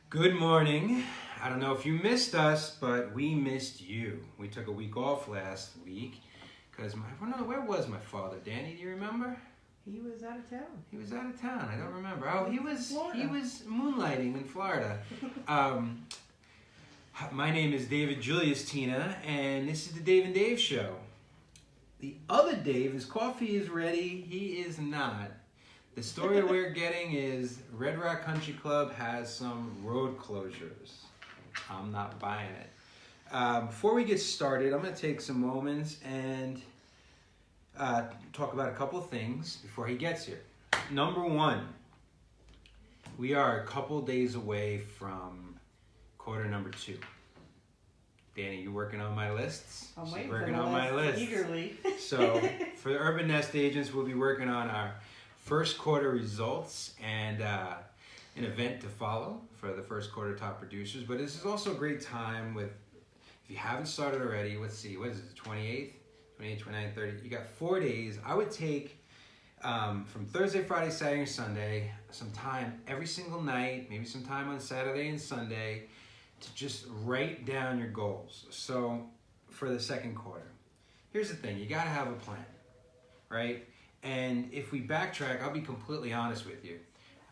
Good morning. I don't know if you missed us, but we missed you. We took a week off last week because where was my father? Danny, do you remember? He was out of town. He was out of town. I don't remember. Oh, he was moonlighting in Florida. My name is David Julius Tina, and this is the Dave and Dave Show. The other Dave, his coffee is ready. He is not. The story we're getting is Red Rock Country Club has some road closures. I'm not buying it. Before we get started, I'm going to take some moments and talk about a couple of things before he gets here. Number one, we are a couple days away from quarter number 2. Danny, you working on my lists? I'm She's waiting working for the on my list list. eagerly. So for the Urban Nest agents, we'll be working on our first quarter results and an event to follow for the first quarter top producers. But this is also a great time if you haven't started already, let's see, what is it, the 28th? 28th, 29th, 30th. You got 4 days. I would take from Thursday, Friday, Saturday, and Sunday, some time every single night, maybe some time on Saturday and Sunday, to just write down your goals. So for the second quarter, here's the thing, you gotta have a plan, right? And if we backtrack, I'll be completely honest with you.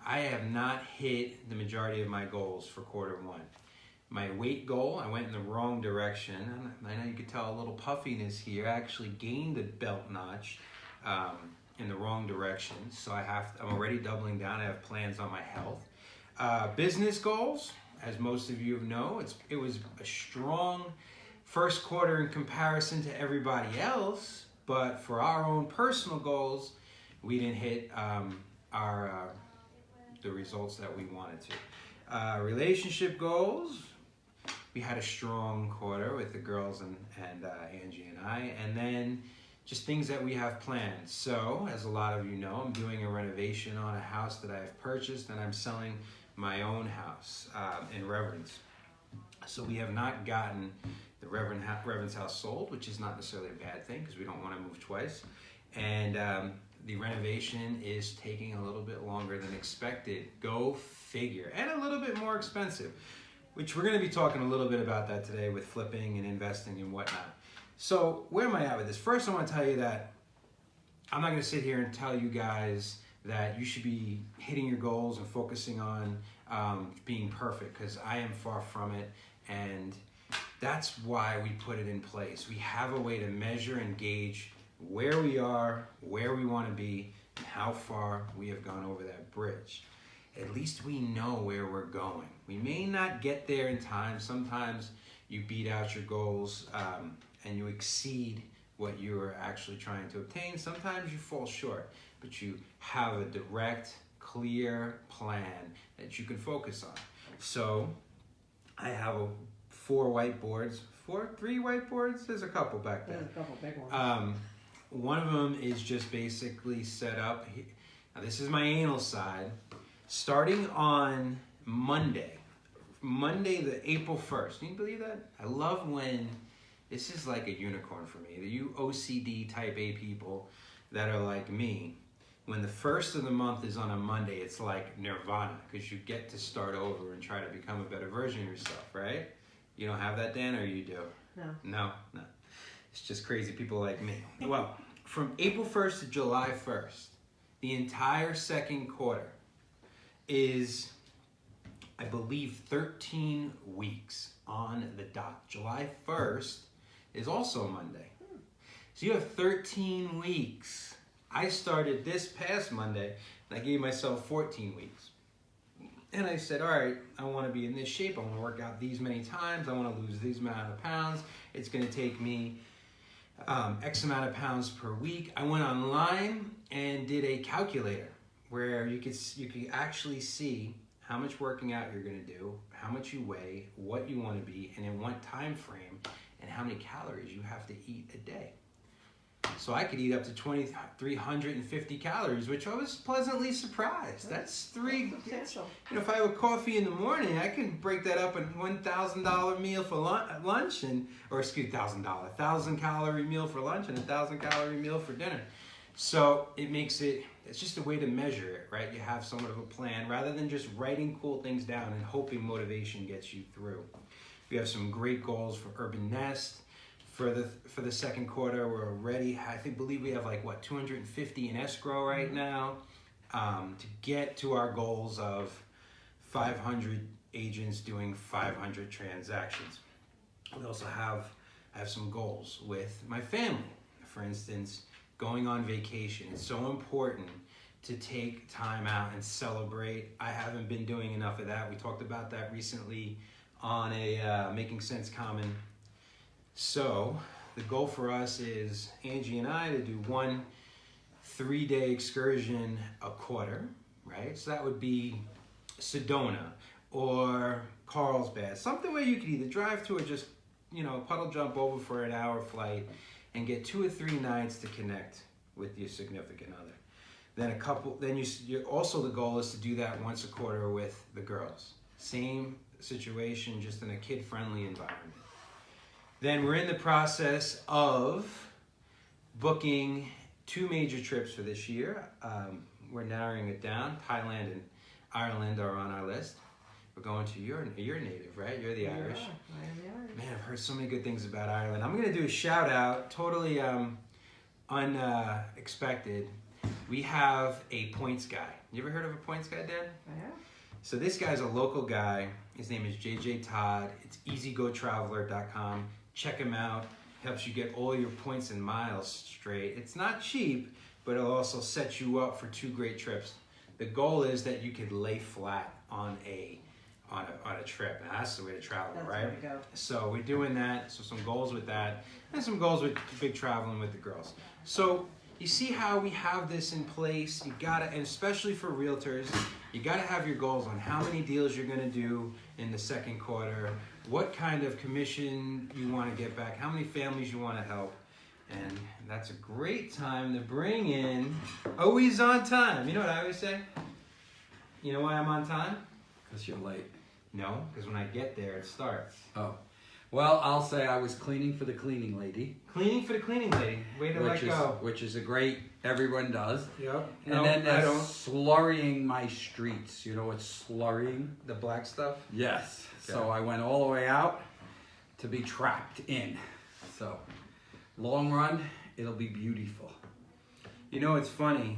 I have not hit the majority of my goals for quarter 1. My weight goal, I went in the wrong direction. I know you could tell a little puffiness here. I actually gained a belt notch in the wrong direction. So I'm already doubling down. I have plans on my health. Business goals, as most of you know, it was a strong first quarter in comparison to everybody else. But for our own personal goals, we didn't hit the results that we wanted to. Relationship goals, we had a strong quarter with the girls and Angie and I. And then just things that we have planned. So, as a lot of you know, I'm doing a renovation on a house that I have purchased, and I'm selling my own house in Reverend's. So we have not gotten the Reverend's house sold, which is not necessarily a bad thing because we don't want to move twice. And the renovation is taking a little bit longer than expected. Go figure. And a little bit more expensive, which we're going to be talking a little bit about that today with flipping and investing and whatnot. So where am I at with this? First, I want to tell you that I'm not going to sit here and tell you guys that you should be hitting your goals and focusing on being perfect, because I am far from it. And that's why we put it in place. We have a way to measure and gauge where we are, where we want to be, and how far we have gone over that bridge. At least we know where we're going. We may not get there in time. Sometimes you beat out your goals and you exceed what you are actually trying to obtain. Sometimes you fall short, but you have a direct, clear plan that you can focus on. So I have 3 whiteboards. There's a couple back there. There's a couple big ones. One of them is just basically set up. Now this is my anal side. Starting on Monday the April 1st. Can you believe that? I love when this is like a unicorn for me. You OCD type A people that are like me, when the first of the month is on a Monday, it's like nirvana, because you get to start over and try to become a better version of yourself, right? You don't have that, Dan, or you do? No. It's just crazy people like me. Well, from April 1st to July 1st, the entire second quarter is, I believe, 13 weeks on the dot. July 1st is also a Monday. So you have 13 weeks. I started this past Monday, and I gave myself 14 weeks. And I said, all right, I want to be in this shape. I want to work out these many times. I want to lose these amount of pounds. It's going to take me X amount of pounds per week. I went online and did a calculator where you could actually see how much working out you're going to do, how much you weigh, what you want to be, and in what time frame, and how many calories you have to eat a day. So I could eat up to 350 calories, which I was pleasantly surprised. That's substantial. If I have a coffee in the morning, I can break that up in $1,000 meal for lunch, $1,000 calorie meal for lunch and $1,000 calorie meal for dinner. So it makes it's just a way to measure it, right? You have somewhat of a plan rather than just writing cool things down and hoping motivation gets you through. We have some great goals for Urban Nest. For the second quarter, we're already, believe we have 250 in escrow right now to get to our goals of 500 agents doing 500 transactions. We also have some goals with my family. For instance, going on vacation. It's so important to take time out and celebrate. I haven't been doing enough of that. We talked about that recently on a Making Sense Common. So the goal for us is Angie and I to do 1 3-day excursion a quarter, right? So that would be Sedona or Carlsbad, something where you could either drive to or just, puddle jump over for an hour flight and get 2 or 3 nights to connect with your significant other. Then also the goal is to do that once a quarter with the girls. Same situation, just in a kid-friendly environment. Then we're in the process of booking 2 major trips for this year. We're narrowing it down. Thailand and Ireland are on our list. We're going to you're native, right? You're the Irish. I am the Irish. Man, I've heard so many good things about Ireland. I'm going to do a shout out, totally unexpected. We have a points guy. You ever heard of a points guy, Dan? I have. So this guy's a local guy. His name is JJ Todd. It's easygotraveler.com. Check him out. Helps you get all your points and miles straight. It's not cheap, but it'll also set you up for 2 great trips. The goal is that you could lay flat on a trip. And that's the way to travel, That's right? the way to go. So we're doing that. So some goals with that, and some goals with big traveling with the girls. So you see how we have this in place. You gotta, and especially for realtors, you gotta have your goals on how many deals you're gonna do in the second quarter, what kind of commission you want to get back, how many families you want to help. And that's a great time to bring in always on time. You know what I always say? You know why I'm on time? Because you're late. No, because when I get there, it starts. Oh. Well, I'll say I was cleaning for the cleaning lady. Cleaning for the cleaning lady. Way to let go. Which is a great, everyone does. Yep. And then there's slurrying my streets. You know what's slurrying? The black stuff? Yes. Okay. So I went all the way out to be trapped in. So, long run, it'll be beautiful. You know, it's funny.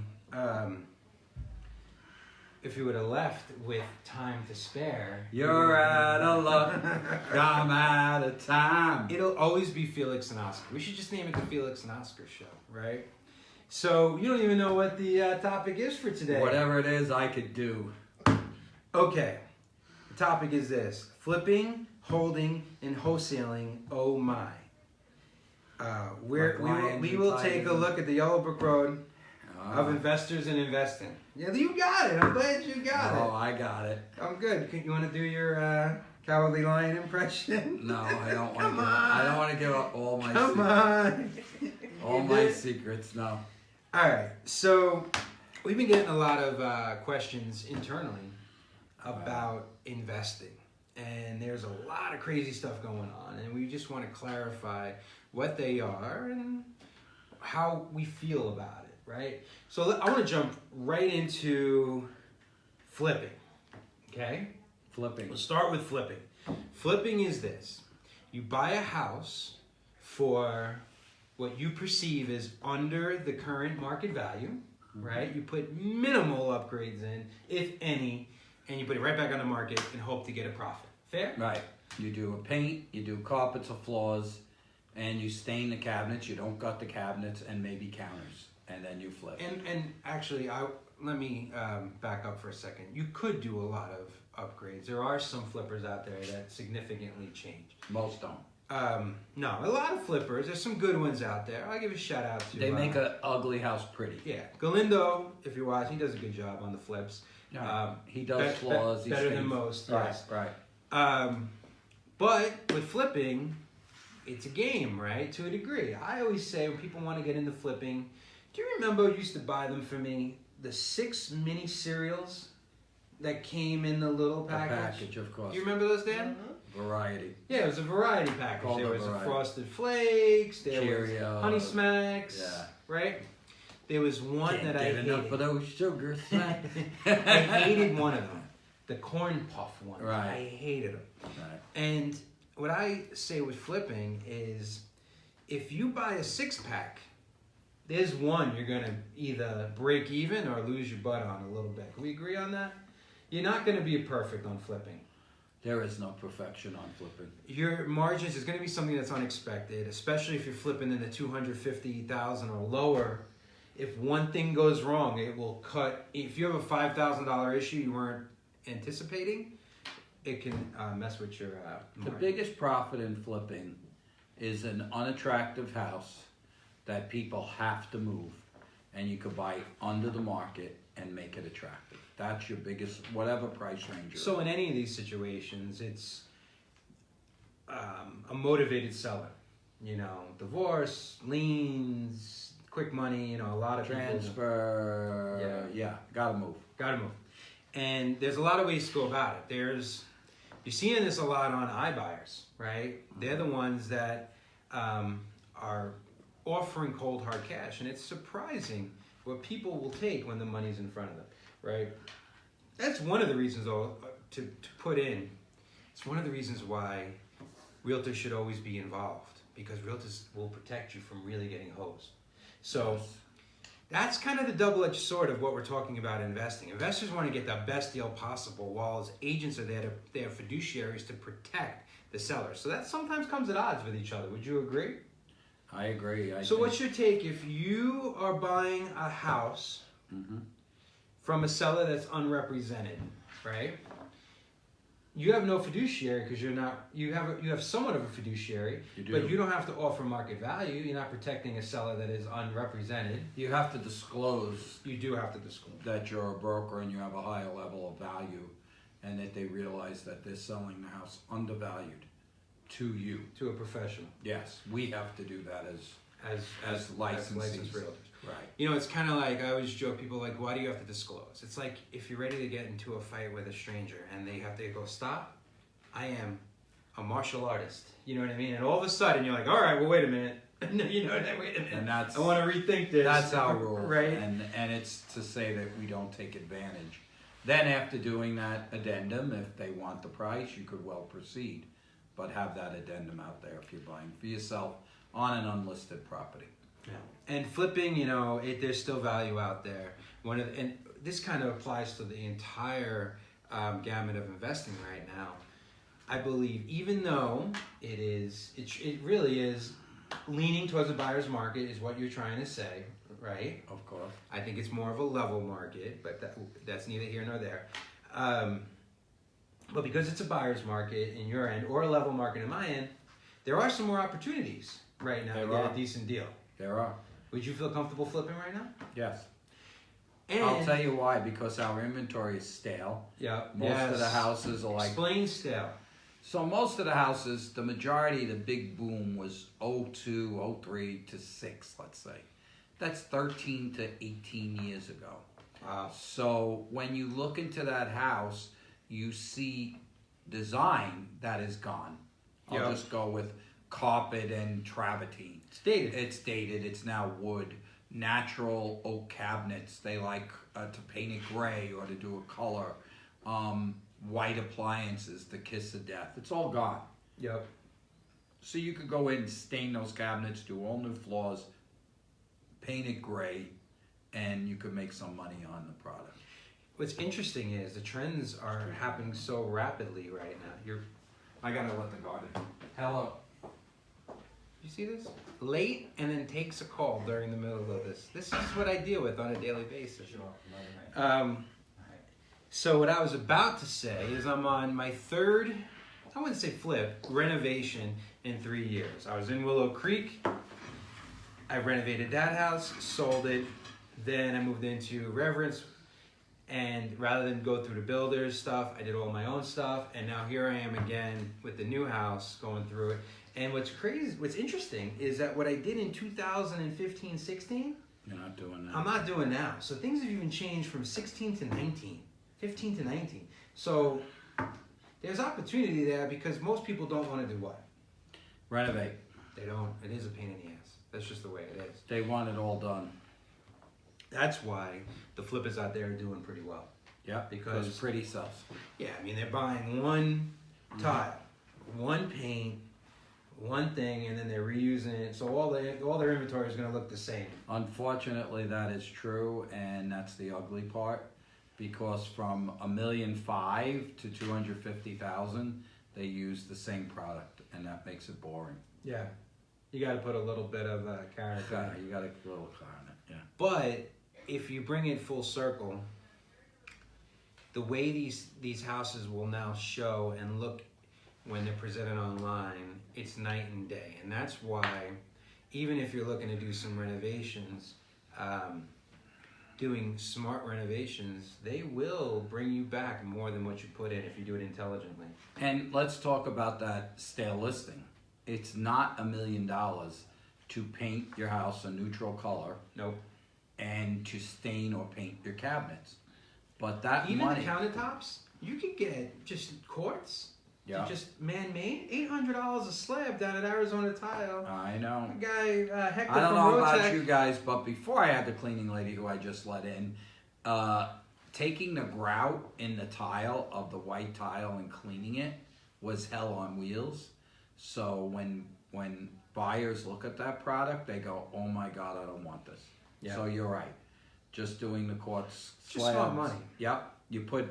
If you would have left with time to spare, You're out of luck, I'm out of time. It'll always be Felix and Oscar. We should just name it the Felix and Oscar Show, right? So you don't even know what the topic is for today. Whatever it is, I could do. Okay. The topic is this: flipping, holding, and wholesaling. Oh my! We will take a look at the Yellow Brick Road of investors and investing. Yeah, you got it. I'm glad you got it. Oh, I got it. I'm good. You want to do your Cowardly Lion impression? No, I don't want to. Come on. I don't want to give up all my. Come on. All my secrets. No. All right. So we've been getting a lot of questions internally about investing, and there's a lot of crazy stuff going on, and we just want to clarify what they are and how we feel about it, right? So I want to jump right into flipping, okay? Flipping. We'll start with flipping. Flipping is this. You buy a house for what you perceive is under the current market value, right? You put minimal upgrades in, if any, and you put it right back on the market and hope to get a profit. Fair? Right. You do a paint, you do carpets or floors, and you stain the cabinets. You don't gut the cabinets and maybe counters, and then you flip. And actually, let me back up for a second. You could do a lot of upgrades. There are some flippers out there that significantly change. Most don't. No, a lot of flippers. There's some good ones out there. I'll give a shout out to. They make an ugly house pretty. Yeah, Galindo, if you're watching, he does a good job on the flips. He does floors. He better stains. than most. Yes. Right. But with flipping, it's a game, right? To a degree. I always say when people want to get into flipping, do you remember you used to buy them for me, the 6 mini cereals that came in the little package? A package, of course. Do you remember those, Dan? Variety. Yeah, it was a variety package. Called There a was a variety. Frosted Flakes, there Cheerios. was Honey Smacks, Yeah. right? There was one Can't that I get enough hated. of those sugars. I hated one of them. The corn puff one. Right. I hated them. Right. And what I say with flipping is, if you buy a 6-pack, there's one you're gonna either break even or lose your butt on a little bit. Can we agree on that? You're not gonna be perfect on flipping. There is no perfection on flipping. Your margins is gonna be something that's unexpected, especially if you're flipping in the 250,000 or lower. If one thing goes wrong, it will cut. If you have a $5,000 issue you weren't anticipating, it can mess with your The margin. biggest profit in flipping is an unattractive house that people have to move, and you could buy under the market and make it attractive. That's your biggest, whatever price range you're So in any of these situations, it's a motivated seller. You know, divorce, liens, quick money. You know, a lot of people transfer. Yeah, gotta move. gotta move. And there's a lot of ways to go about it. You're seeing this a lot on iBuyers, right? They're the ones that are offering cold hard cash, and it's surprising what people will take when the money's in front of them, right? That's one of the reasons, though, to put in. It's one of the reasons why realtors should always be involved, because realtors will protect you from really getting hosed. So that's kind of the double-edged sword of what we're talking about investing. Investors want to get the best deal possible, while as agents are there they're fiduciaries to protect the seller. So that sometimes comes at odds with each other. Would you agree? I agree. So what's your take if you are buying a house from a seller that's unrepresented, right? You have no fiduciary because you're not. You have somewhat of a fiduciary, You do. but you don't have to offer market value. You're not protecting a seller that is unrepresented. You have to disclose You do have to disclose. that you're a broker and you have a higher level of value, and that they realize that they're selling the house undervalued to you. To a professional Yes, we have to do that as licensed licensees. realtors. Right. You know, it's kind of like, I always joke, people like, why do you have to disclose? It's like if you're ready to get into a fight with a stranger and they have to go, stop, I am a martial artist. You know what I mean? And all of a sudden you're like, all right, well, wait a minute. You know what I mean? Wait a minute. And that's I want to rethink this. That's our rule, Right? And it's to say that we don't take advantage. Then after doing that addendum, if they want the price, you could well proceed, but have that addendum out there if you're buying for yourself on an unlisted property. Yeah. And flipping, you know, there's still value out there. And this kind of applies to the entire gamut of investing right now. I believe, even though it really is leaning towards a buyer's market, is what you're trying to say, right? Of course. I think it's more of a level market, but that's neither here nor there. But because it's a buyer's market in your end, or a level market in my end, there are some more opportunities right now to get a decent deal. There are. Would you feel comfortable flipping right now? Yes. And I'll tell you why, because our inventory is stale. Yeah. Most of the houses are like... Explain stale. So most of the houses, the majority, the big boom was 02, 03 to 6, let's say. That's 13 to 18 years ago. Wow. So when you look into that house, you see design that is gone. I'll just go with carpet and travertine. It's dated. It's dated. It's now wood. Natural oak cabinets. They like to paint it gray or to do a color. White appliances, the kiss of death. It's all gone. Yep. So you could go in, stain those cabinets, do all new floors, paint it gray, and you could make some money on the product. What's interesting is the trends are happening so rapidly right now. I gotta let the garden. Hello. You see this? Late and then takes a call during the middle of this. This is what I deal with on a daily basis. So what I was about to say is I'm on my third, I wouldn't say flip, renovation in 3 years. I was in Willow Creek. I renovated that house, sold it. Then I moved into Reverence. And rather than go through the builder's stuff, I did all my own stuff. And now here I am again with the new house going through it. And what's interesting is that what I did in 2015, 16, You're not doing that. I'm not doing now. So things have even changed from 16 to 19, 15 to 19. So there's opportunity there because most people don't want to do what? Renovate. They don't. It is a pain in the ass. That's just the way it is. They want it all done. That's why the flippers out there are doing pretty well. Yeah, Because- pretty sells. Yeah, I mean, they're buying one tile, one paint, one thing, and then they're reusing it. So all their inventory is going to look the same. Unfortunately, that is true, and that's the ugly part. Because from $1.5 million to 250,000, they use the same product, and that makes it boring. Yeah, you got to put a little bit of character. Yeah, you got a little car in it. Yeah. But if you bring it full circle, the way these houses will now show and look when they're presented online, it's night and day. And that's why, even if you're looking to do some renovations, doing smart renovations, they will bring you back more than what you put in if you do it intelligently. And let's talk about that stale listing. It's not $1 million to paint your house a neutral color Nope. and to stain or paint your cabinets. But that Even money, the countertops, you could get just quartz. yeah, Just man-made, $800 a slab down at Arizona Tile. I know. A guy, Hector I don't from know about Rotec. you guys, but before I had the cleaning lady who I just let in, taking the grout in the tile of the white tile and cleaning it was hell on wheels. So when buyers look at that product, they go, "Oh my God, I don't want this." Yeah. So you're right. Just doing the quartz Just slabs. smart money. Yep. You put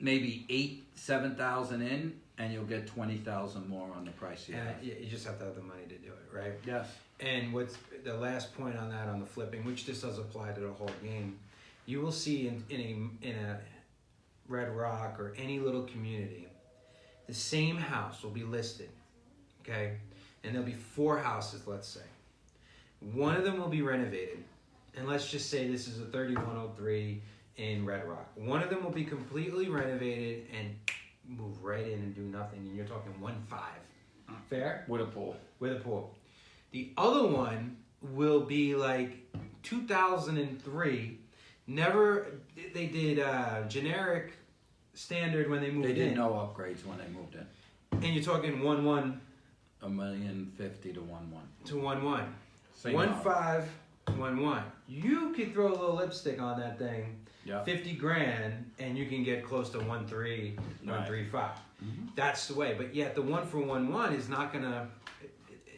maybe 7,000 in, and you'll get 20,000 more on the price you And have. you just have to have the money to do it, right? Yes. And what's the last point on that, on the flipping, which just does apply to the whole game, you will see in a Red Rock or any little community, the same house will be listed, okay? And there'll be 4 houses, let's say. One of them will be renovated, and let's just say this is a 3103 in Red Rock. One of them will be completely renovated and move right in and do nothing, and you're talking 1.5. Fair? With a pool. With a pool. The other one will be like 2003. They did generic standard when they moved They in. did no upgrades when they moved in. And you're talking 1.1 $1,050,000 to 1.1. to 1.1. Same 1.5, 1.1. You could throw a little lipstick on that thing, Yeah. 50 grand, and you can get close to 1.3, 1.35. That's the way. But yet the 1 for 1.1 is not gonna.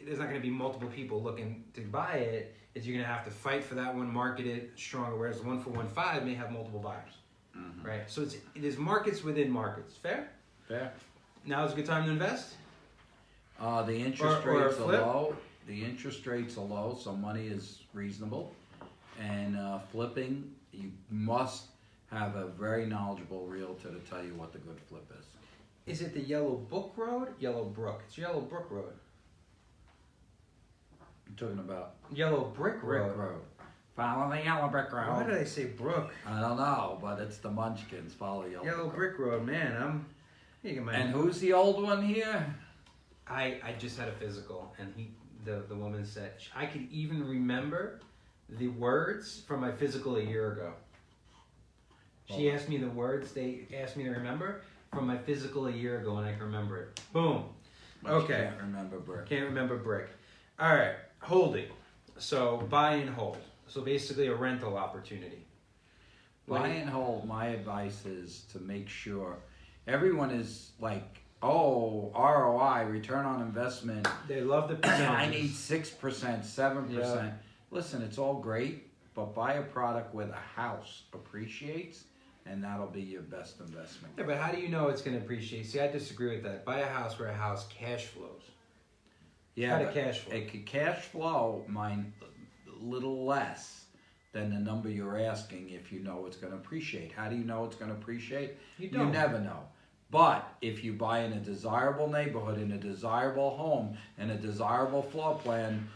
There's not gonna be multiple people looking to buy it. You're gonna have to fight for that one, market it stronger. Whereas the 1 for 1.5 may have multiple buyers, right? So there's markets within markets. Fair. Fair. Now is a good time to invest. The interest Or a rates are flip? low. The interest rates are low, so money is reasonable. And flipping, you must have a very knowledgeable realtor to tell you what the good flip is. Is it the Yellow Book Road? Yellow Brook. It's Yellow Brook Road. I'm talking about Yellow Brick Road. Brick Road. Follow the yellow brick road. Why did I say Brook? I don't know, but it's the Munchkins. Follow Yellow Brick Road, man. And who's the old one here? I just had a physical, and the woman said I could even remember the words from my physical a year ago. She asked me the words they asked me to remember from my physical a year ago, and I can remember it. Boom. Okay. Can't remember brick. Can't remember brick. All right, holding. So buy and hold. So basically a rental opportunity. Buy and hold, my advice is to make sure everyone is like, oh, ROI, return on investment. They love the I need percentages. 6%, 7%. Yeah. Listen, it's all great, but buy a product where the house appreciates, and that'll be your best investment. Yeah, but how do you know it's going to appreciate? See, I disagree with that. Buy a house where a house cash flows. Yeah, How to but cash flow. it could cash flow mine a little less than the number you're asking if you know it's going to appreciate. How do you know it's going to appreciate? You don't. You never know. But if you buy in a desirable neighborhood, in a desirable home, in a desirable floor plan,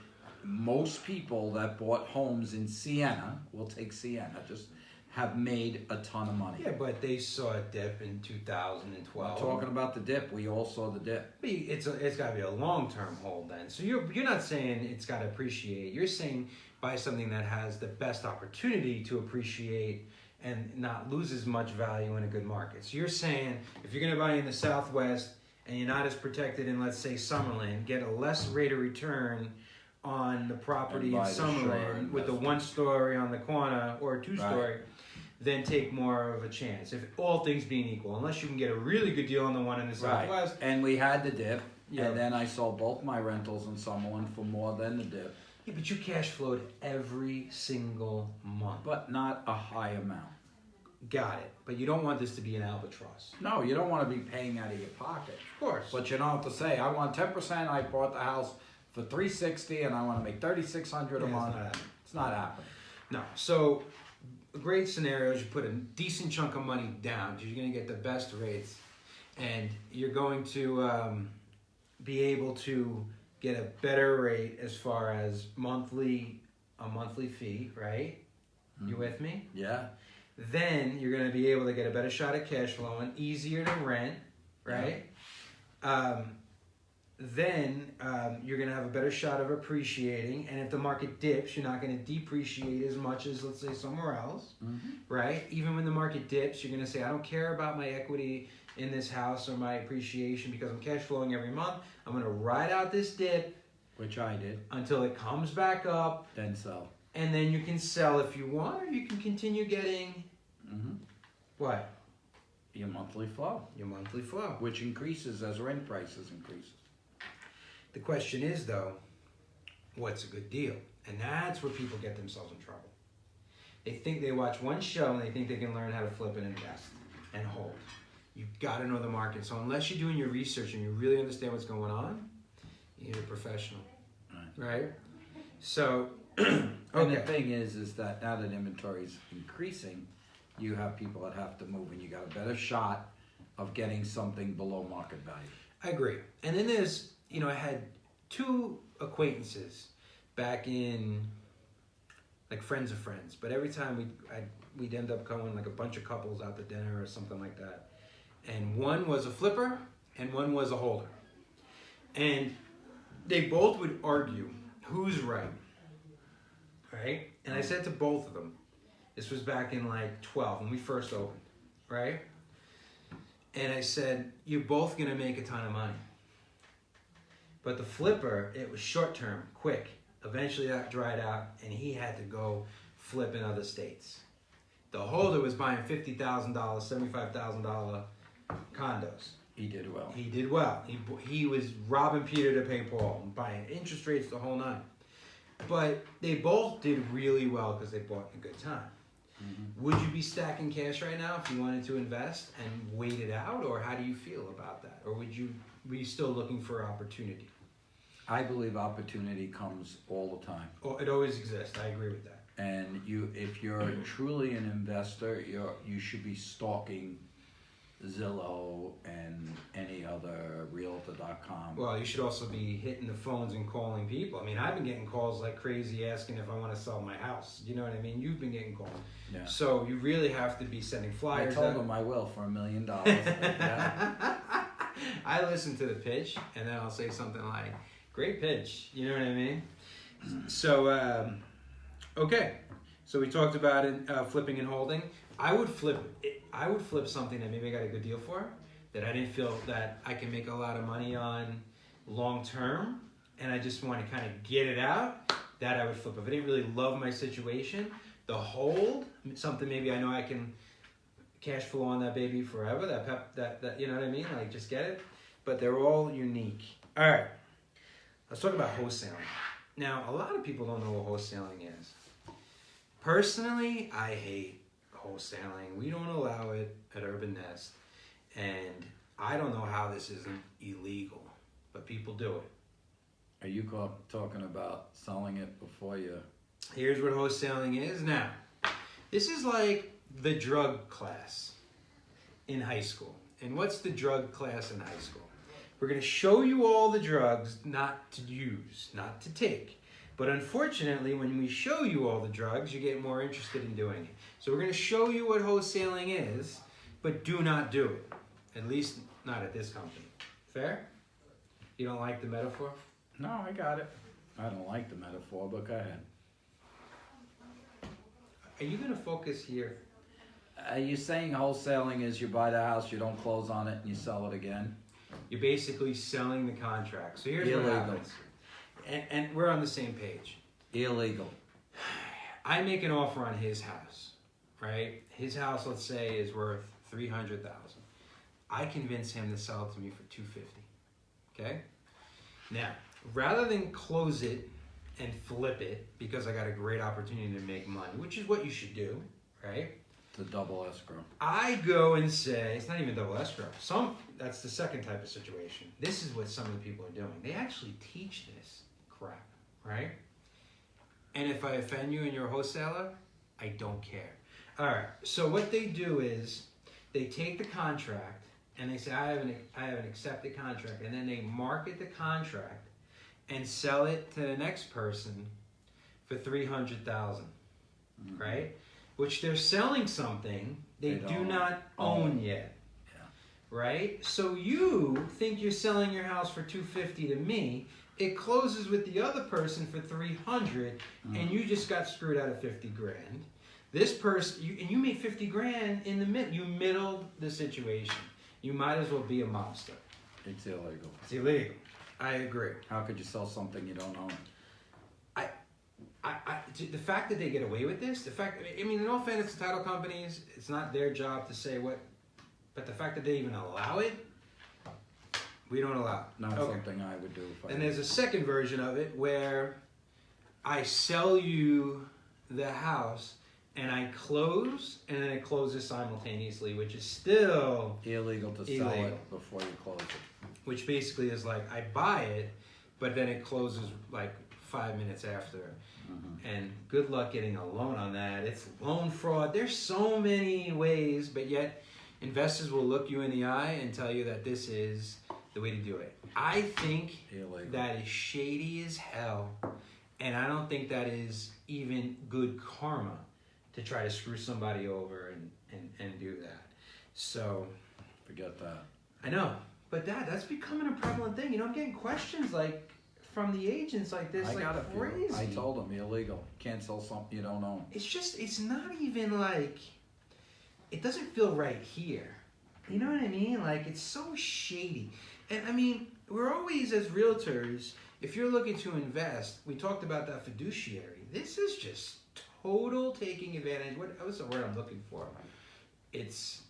most people that bought homes in Siena, we'll take Siena, just have made a ton of money. Yeah, but they saw a dip in 2012. I'm talking about the dip. We all saw the dip. But it's got to be a long-term hold then. So you're not saying it's got to appreciate. You're saying buy something that has the best opportunity to appreciate and not lose as much value in a good market. So you're saying if you're going to buy in the Southwest and you're not as protected in, let's say, Summerlin, get a less rate of return on the property And in buy the Summerlin short with the investment. 1 story on the corner or a 2-story, then take more of a chance. If all things being equal, unless you can get a really good deal on the one in the Southwest. And we had the dip, Yeah. and then I sold both my rentals in Summerlin for more than the dip, Yeah, but you cash flowed every single month. but not a high amount. Got it. But you don't want this to be an albatross. No, you don't want to be paying out of your pocket. Of course. But you don't have to say, I want 10%, I bought the house for $360 and I want to make $3,600 a Yeah, month. it's not happening. It's not happening. No. So, a great scenario is you put a decent chunk of money down because you're going to get the best rates, and you're going to be able to get a better rate as far as a monthly fee, right? You with me? Yeah. Then you're going to be able to get a better shot at cash flowing, easier to rent, right? Then you're going to have a better shot of appreciating, and if the market dips, you're not going to depreciate as much as, let's say, somewhere else, right? Even when the market dips, you're going to say, I don't care about my equity in this house or my appreciation because I'm cash flowing every month. I'm going to ride out this dip, Which I did. until it comes back up, Then sell. and then you can sell if you want, or you can continue getting what? Your monthly flow, Your monthly flow. which increases as rent prices increase. The question is, though, what's a good deal? And that's where people get themselves in trouble. They think they watch one show and they think they can learn how to flip and invest and hold. You've got to know the market. So unless you're doing your research and you really understand what's going on, you need a professional, right? So, And the okay. thing is that now that inventory is increasing, you have people that have to move, and you got a better shot of getting something below market value. I agree. And then there's, I had 2 acquaintances back in, like, friends of friends. But every time we'd end up going, like, a bunch of couples out to dinner or something like that. And one was a flipper and one was a holder. And they both would argue who's right. Right? And I said to both of them, this was back in, like, 12 when we first opened. Right? And I said, you're both going to make a ton of money. But the flipper, it was short term, quick. Eventually that dried out and he had to go flip in other states. The holder was buying $50,000, $75,000 condos. He did well. He did well. He was robbing Peter to pay Paul, buying interest rates the whole nine. But they both did really well because they bought in a good time. Would you be stacking cash right now if you wanted to invest and wait it out, or how do you feel about that? Or were you still looking for opportunity? I believe opportunity comes all the time. Oh, it always exists. I agree with that. And if you're truly an investor, you should be stalking Zillow and any other realtor.com. Well, you should also be hitting the phones and calling people. I mean, I've been getting calls like crazy asking if I want to sell my house. You know what I mean? You've been getting calls. Yeah. So you really have to be sending I flyers. told them I will for $1 million. Yeah. I listen to the pitch and then I'll say something like, great pitch. You know what I mean? So, okay. So we talked about it, flipping and holding. I would flip something that maybe I got a good deal for, that I didn't feel that I can make a lot of money on long term, and I just want to kind of get it out. That I would flip. If I didn't really love my situation, the hold, something maybe I know I can cash flow on that baby forever. That you know what I mean? Like, just get it. But they're all unique. All right. Let's talk about wholesaling. Now, a lot of people don't know what wholesaling is. Personally, I hate wholesaling. We don't allow it at Urban Nest, and I don't know how this isn't illegal, but people do it. Are you talking about selling it before you? Here's what wholesaling is now. This is like the drug class in high school. And what's the drug class in high school? We're going to show you all the drugs not to use, not to take. But unfortunately, when we show you all the drugs, you get more interested in doing it. So we're going to show you what wholesaling is, but do not do it. At least not at this company. Fair? You don't like the metaphor? No, I got it. I don't like the metaphor, but go ahead. Are you going to focus here? Are you saying wholesaling is you buy the house, you don't close on it, and you sell it again? You're basically selling the contract. So here's what Illegal. happens. and we're on the same page. Illegal. I make an offer on his house, right? His house, let's say, is worth $300,000. I convince him to sell it to me for $250,000. Okay? Now, rather than close it and flip it because I got a great opportunity to make money, which is what you should do, right? It's a double escrow. I go and say, it's not even double escrow. That's the second type of situation. This is what some of the people are doing. They actually teach this crap, right? And if I offend you and you're a wholesaler, I don't care. All right, so what they do is they take the contract and they say, I have an accepted contract, and then they market the contract and sell it to the next person for $300,000, right? Which they're selling something they do not own yet, right? So you think you're selling your house for $250,000 to me. It closes with the other person for $300,000, and you just got screwed out of $50,000. This person, you made $50,000 in the middle. You middled the situation. You might as well be a mobster. It's illegal. It's illegal. I agree. How could you sell something you don't own? The fact that they get away with this, in all fairness to title companies, it's not their job to say what, but the fact that they even allow it, we don't allow it. Not something I would do. And there's a second version of it where I sell you the house and I close, and then it closes simultaneously, which is still illegal to sell it before you close it. Which basically is like I buy it, but then it closes like 5 minutes after. And good luck getting a loan on that. It's loan fraud. There's so many ways, but yet investors will look you in the eye and tell you that this is the way to do it. I think that is shady as hell, and I don't think that is even good karma to try to screw somebody over and do that. So forget that. I know, but that's becoming a prevalent thing. I'm getting questions like from the agents like this, crazy. I told them illegal. Can't sell something you don't own. It's not even like, it doesn't feel right here. You know what I mean? Like, it's so shady. And I mean, we're always, as realtors, if you're looking to invest, we talked about that fiduciary. This is just total taking advantage. What's the word I'm looking for? It's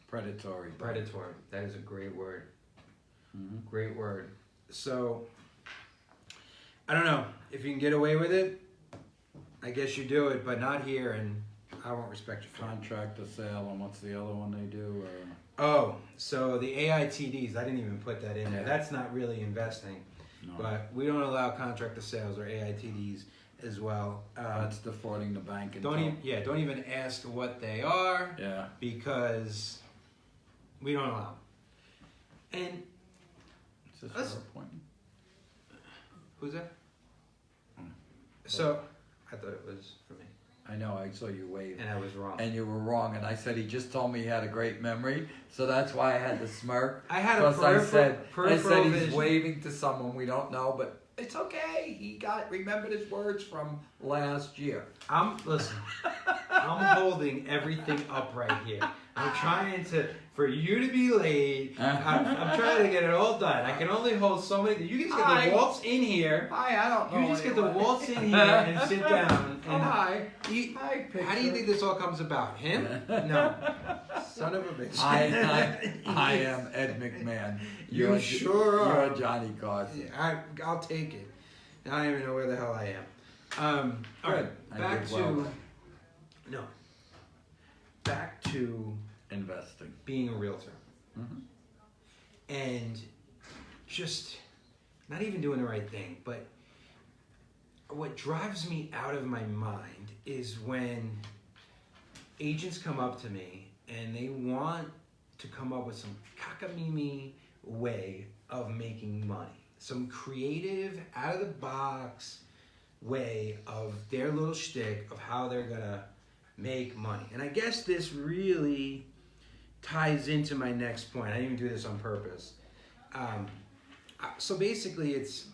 predatory. Predatory. That is a great word. Great word. So, I don't know. If you can get away with it, I guess you do it, but not here, and I won't respect your contract to sale, and what's the other one they do? Oh, so the AITDs, I didn't even put that in there. That's not really investing. No. But we don't allow contract to sales or AITDs as well. That's defrauding the bank. Don't even ask what they are. Yeah. Because we don't allow them. And is this for appointment? Who's that? So I thought it was for me. I know, I saw you wave. And I was wrong. And you were wrong, and I said he just told me he had a great memory, so that's why I had to smirk. I had a peripheral I said he's vision. waving to someone we don't know, but it's okay. He remembered his words from last year. Listen, I'm holding everything up right here. I'm trying for you to be late. I'm trying to get it all done. I can only hold so many. You just get the waltz in here. I don't know. You just get the waltz in here and sit down. And how do you think this all comes about? Him? No. Son of a bitch. I am Ed McMahon. You sure are. You're Johnny Carson. I'll take it. I don't even know where the hell I am. All right. Back to investing, being a realtor, and just not even doing the right thing. But what drives me out of my mind is when agents come up to me and they want to come up with some cockamamie way of making money, some creative, out of the box way of their little shtick of how they're gonna make money. And I guess this really ties into my next point. I didn't even do this on purpose. So basically it's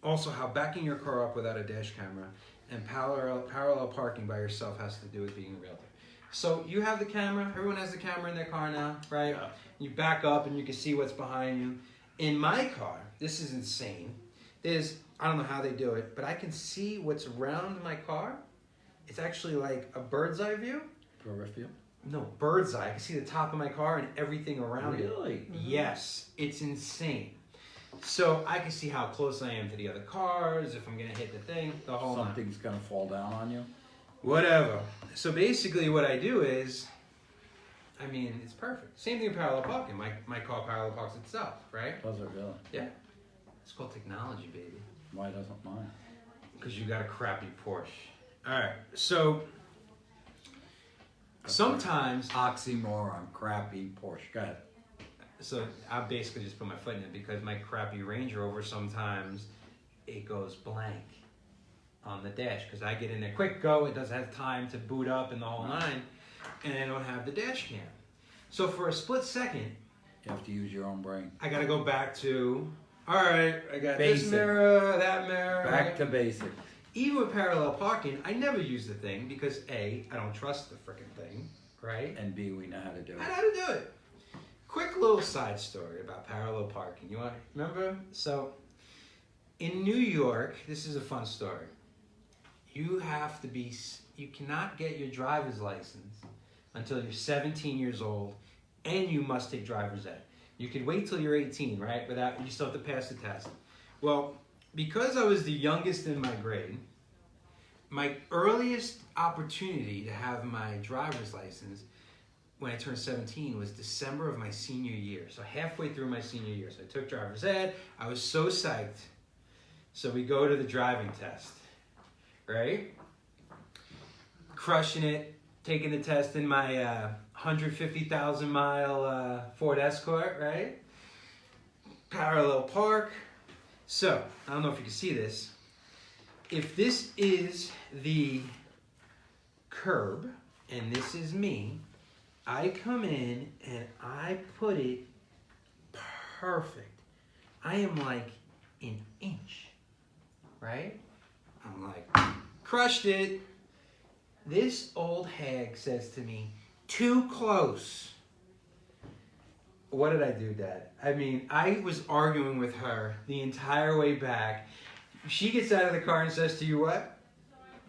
also how backing your car up without a dash camera and parallel parking by yourself has to do with being a realtor. So you have the camera, everyone has the camera in their car now, right? Yeah. You back up and you can see what's behind you. In my car, this is insane. is, I don't know how they do it, but I can see what's around my car. It's actually like a bird's eye view. Peripheral? No, bird's eye. I can see the top of my car and everything around it. Really? Yes, it's insane. So I can see how close I am to the other cars, if I'm gonna hit the thing, the whole nine. Something's gonna fall down on you? Whatever. So basically what I do is, I mean, it's perfect. Same thing with parallel parking. My car parallel parks itself, right? Does it really? Yeah. It's called technology, baby. Why doesn't mine? Because you got a crappy Porsche. Alright, so sometimes, Oxymoron, crappy Porsche. Go ahead. so I basically just put my foot in it because my crappy Range Rover, sometimes it goes blank on the dash because I get in there quick go, it doesn't have time to boot up and the whole nine, and I don't have the dash cam. So for a split second, You have to use your own brain. I gotta go back to, alright, I got this Basic. mirror, that mirror. Back to basic. Even with parallel parking, I never use the thing because A, I don't trust the frickin' thing, right? And B, we know how to do I it. know how to do it. Quick little side story about parallel parking. You want remember? So, in New York, this is a fun story. You cannot get your driver's license until you're 17 years old, and you must take driver's ed. You could wait till you're 18, right? But you still have to pass the test. Well, because I was the youngest in my grade, my earliest opportunity to have my driver's license when I turned 17 was December of my senior year. So halfway through my senior year. So I took driver's ed. I was so psyched. So we go to the driving test, right? Crushing it, taking the test in my 150,000 mile Ford Escort, right? Parallel park. So, I don't know if you can see this. If this is the curb and this is me, I come in and I put it perfect. I am like an inch, right? I'm like, crushed it. This old hag says to me, too close. What did I do, Dad? I mean, I was arguing with her the entire way back. She gets out of the car and says to you, what?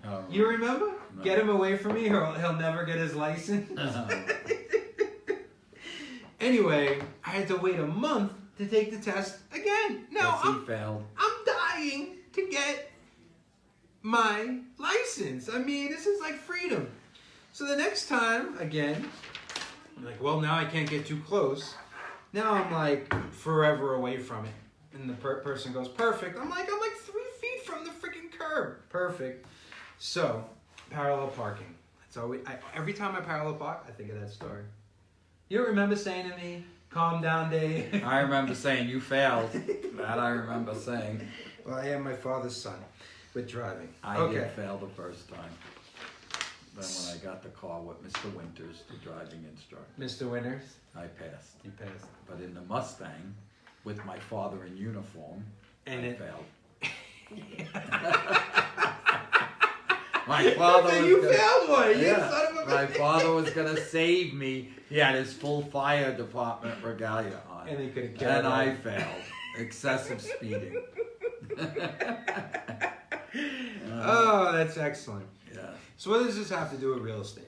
Oh, You remember? No. Get him away from me or he'll never get his license. Anyway, I had to wait a month to take the test again. Now, yes, he failed. I'm dying to get my license. I mean, this is like freedom. So the next time, again, I'm like, well, now I can't get too close. Now I'm like forever away from it. And the person goes, perfect. I'm like 3 feet from the freaking curb. Perfect. So, parallel parking. That's always, every time I parallel park, I think of that story. You remember saying to me, calm down, Dave? I remember saying you failed. That I remember saying. Well, I am my father's son with driving. I Okay. did fail the first time. Then when I got the call with Mr. Winters, the driving instructor, Mr. Winters, I passed. you passed. But in the Mustang, with my father in uniform, And I it- failed. My father was You gonna- failed one, you Yeah, son of a my bitch. father was gonna save me. He had his full fire department regalia on, And they could have killed and I him. failed. Excessive speeding. Oh, that's excellent. Yeah, So what does this have to do with real estate?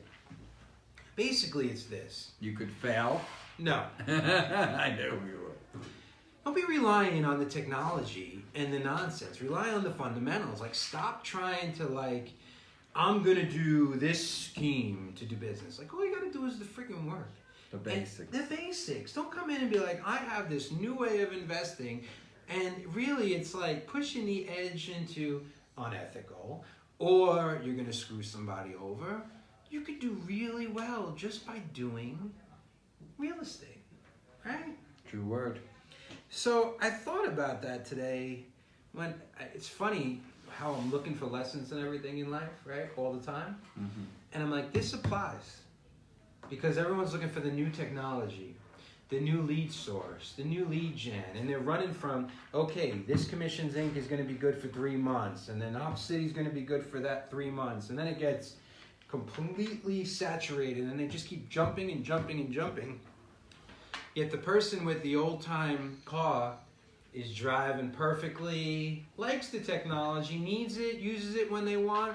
Basically, it's this. you could fail. No. I knew you were. Don't be relying on the technology and the nonsense. Rely on the fundamentals. Like, stop trying to, like, I'm going to do this scheme to do business. Like, all you got to do is the freaking work. The And basics. the basics. Don't come in and be like, I have this new way of investing. And really, it's like pushing the edge into unethical, or you're going to screw somebody over. You could do really well just by doing real estate, right? True word. So I thought about that today. When it's funny how I'm looking for lessons and everything in life, right, all the time. Mm-hmm. And I'm like, this applies because everyone's looking for the new technology, the new lead source, the new lead gen, and they're running from, okay, this Commissions Inc. is going to be good for 3 months, and then Op City is going to be good for that 3 months, and then it gets completely saturated, and they just keep jumping and jumping and jumping. Yet the person with the old-time car is driving perfectly, likes the technology, needs it, uses it when they want,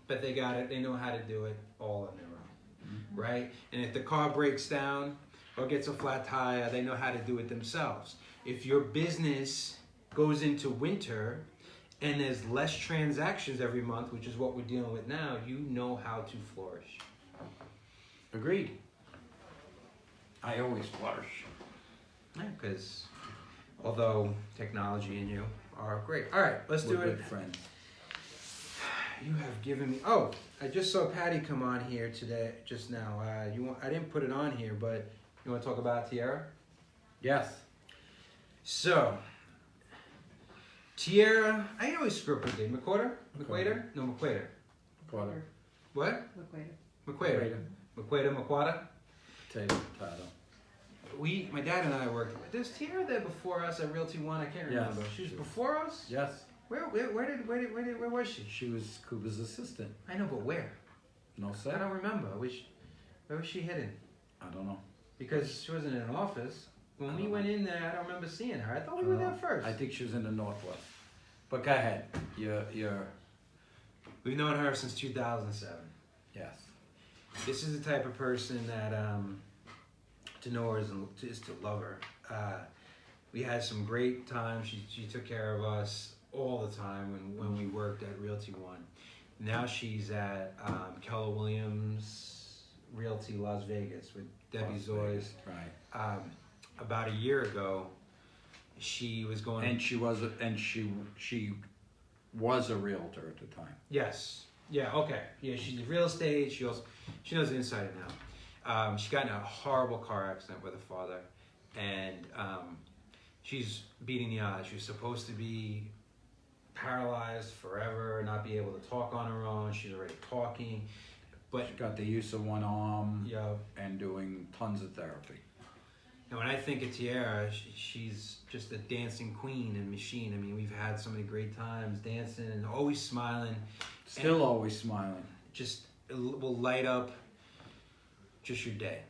but they got it. They know how to do it all on their own, right? And if the car breaks down or gets a flat tire, they know how to do it themselves. If your business goes into winter and there's less transactions every month, which is what we're dealing with now, you know how to flourish. Agreed. I always flourish. Yeah, because although technology and you are great. All right, let's do We're it. good friends. You have given me. Oh, I just saw Patty come on here today, just now. I didn't put it on here, but you want to talk about Tierra? Yes. So, Tierra, I always screw up her name. McQuater? No, McQuater. Quarter. What? McQuater. McQuater? Potato. My dad and I worked. There's Tierra there before us at Realty One. I can't remember. Yes. She was before us. Yes. Where was she? She was Cuba's assistant. I know, but where? No I say. don't remember. Where was she headed? I don't know. Because she wasn't in an office. When we went in there, I don't remember seeing her. I thought we I were don't there know. first. I think she was in the Northwest. But go ahead. You're We've known her since 2007. yes. This is the type of person that to know her is to love her. We had some great times. She took care of us all the time when we worked at Realty One. Now she's at Keller Williams Realty Las Vegas with Debbie Las Zoyes. Vegas, right. About a year ago, she was going. And she was a realtor at the time. Yes. Yeah. Okay. Yeah. She's in real estate. She knows the inside and out. She got in a horrible car accident with her father, and she's beating the odds. She was supposed to be paralyzed forever, not be able to talk on her own. She's already talking, but She got the use of one arm yeah. and doing tons of therapy. And when I think of Tierra, she's just a dancing queen and machine. I mean, we've had so many great times dancing and always smiling. Still always smiling. Just it will light up just your day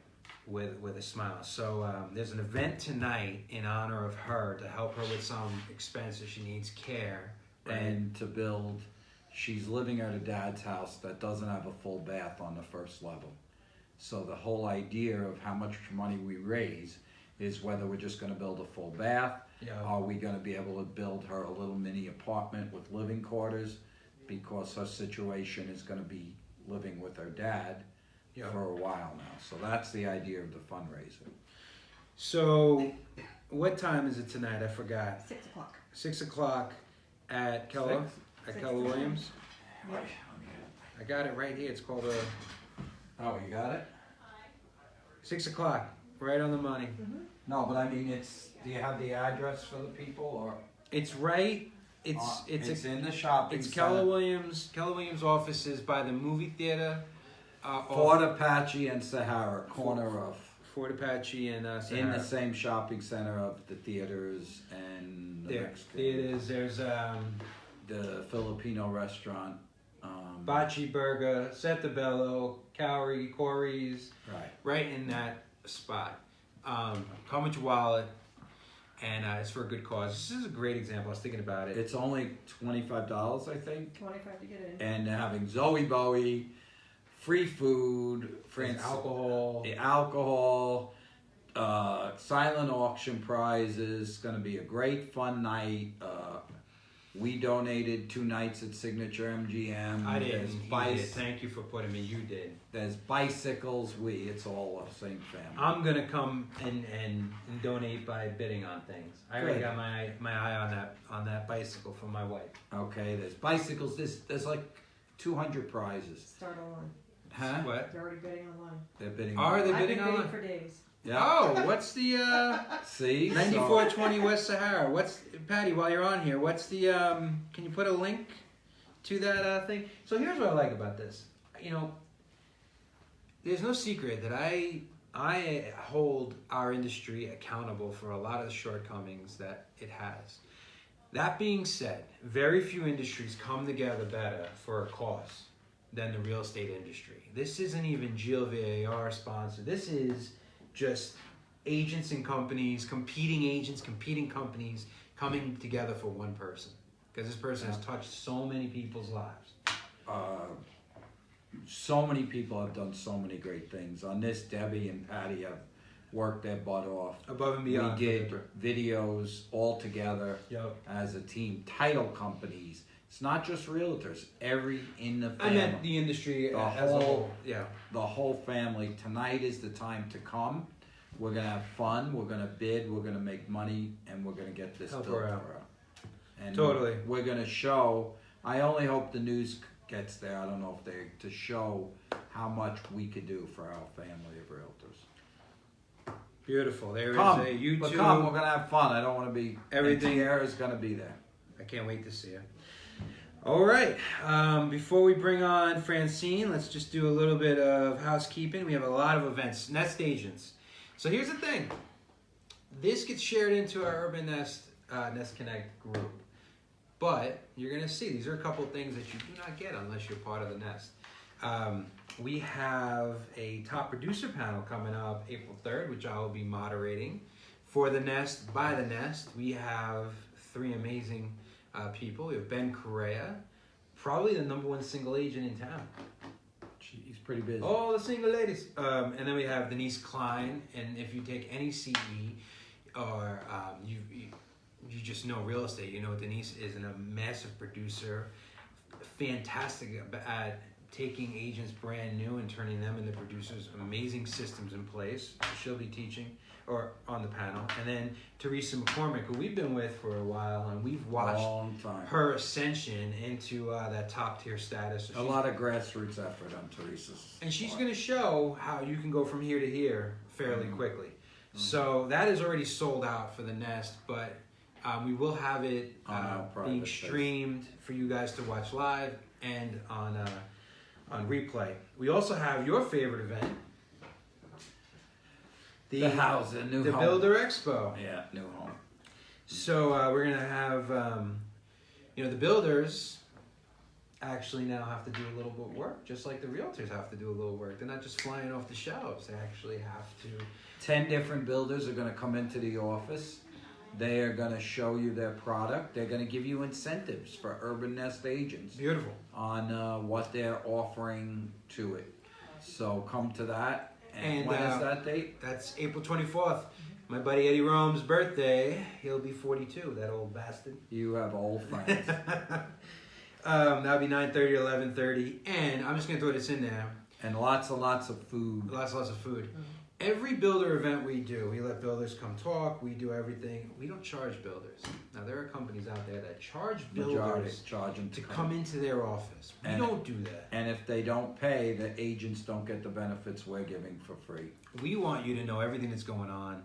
with a smile. So there's an event tonight in honor of her to help her with some expenses. She needs care. Right? And to build, she's living at her dad's house that doesn't have a full bath on the first level. So the whole idea of how much money we raise is whether we're just going to build a full bath. Yeah. Are we going to be able to build her a little mini apartment with living quarters, because her situation is going to be living with her dad for a while now. So that's the idea of the fundraiser. So what time is it tonight? I forgot. 6 o'clock. 6 o'clock at Keller. At 6 Keller Williams. Yep. I got it right here. It's called Oh, you got it? 6 o'clock. Right on the money. Mm-hmm. No, but I mean, do you have the address for the people, or? It's right. It's in the shopping It's center. Keller Williams. Keller Williams offices by the movie theater. Fort Apache and Sahara, corner of. Fort Apache and In Sahara. the same shopping center of the theaters and the There. Mexican. Theaters. There's The Filipino restaurant. Bachi Burger, Setabello, Cowrie, Corey's. Right. Right in that spot. Come with your wallet, and it's for a good cause. This is a great example. I was thinking about it. It's only $25, I think. 25 to get in. And they're having Zoe Bowie, free food, There's alcohol. the alcohol, silent auction prizes. It's going to be a great fun night. We donated 2 nights at Signature MGM. I didn't. There's You did. Thank you for putting me. You did. There's bicycles. It's all the same family. I'm gonna come and donate by bidding on things. I already Good. got my eye on that bicycle for my wife. Okay, there's bicycles. There's like 200 prizes. Start online. Huh? What? They're already bidding online. They're bidding. Are they I've bidding been bidding online? for days. Yeah. Oh, what's the See? 9420 West Sahara? What's Patty? While you're on here, what's the can you put a link to that thing? So here's what I like about this. You know, there's no secret that I hold our industry accountable for a lot of the shortcomings that it has. That being said, very few industries come together better for a cause than the real estate industry. This isn't even GLVAR sponsored. This is just agents and companies, competing companies, coming together for one person. Because this person has touched so many people's lives. So many people have done so many great things. On this, Debbie and Patty have worked their butt off. Above and beyond. We did videos all together Yep. as a team. Title companies. It's not just realtors. Every in the I family. meant the industry The as a whole- whole. Yeah. The whole family. Tonight is the time to come. We're gonna have fun. We're gonna bid. We're gonna make money, and we're gonna get this Help built her for out. her. And Totally. we're gonna show. I only hope the news gets there. I don't know if they to show how much we could do for our family of realtors. Beautiful. There is Come, a YouTube. but come. We're gonna have fun. I don't want to be. Everything- Tiara is gonna be there. I can't wait to see it. All right. Before we bring on Francine, let's just do a little bit of housekeeping. We have a lot of events. Nest agents. So here's the thing. This gets shared into our Urban Nest Connect group. But you're going to see, these are a couple of things that you do not get unless you're part of the Nest. We have a top producer panel coming up April 3rd, which I will be moderating. For the Nest, by the Nest, we have 3 amazing people. We have Ben Correa, probably the #1 single agent in town. He's pretty busy. All the single ladies. And then we have Denise Klein. And if you take any CE or you just know real estate, you know Denise is a massive producer, fantastic at taking agents brand new and turning them into producers, amazing systems in place. She'll be teaching or on the panel. And then Teresa McCormick, who we've been with for a while, and we've watched Long time. her ascension into that top tier status. So A lot of grassroots effort on Teresa's. and she's part. going to show how you can go from here to here fairly quickly. So that is already sold out for the Nest, but we will have it On our private being space. streamed for you guys to watch live and on replay. We also have your favorite event, The house, the new the home. Builder Expo. Yeah, new home. So we're going to have, the builders actually now have to do a little bit of work, just like the realtors have to do a little work. They're not just flying off the shelves. They actually have to 10 different builders are going to come into the office. They are going to show you their product. They're going to give you incentives for Urban Nest agents Beautiful. on what they're offering to it. So come to that. And, when is that date? That's April 24th. My buddy Eddie Rome's birthday. He'll be 42, that old bastard. You have old friends. That'll be 9:30 to 11:30. And I'm just going to throw this in there. And lots and lots of food. Lots of food. Every builder event we do, we let builders come talk. We do everything. We don't charge builders. Now, there are companies out there that charge Majority builders charge them to come into their office. We And- don't do that. And if they don't pay, the agents don't get the benefits we're giving for free. We want you to know everything that's going on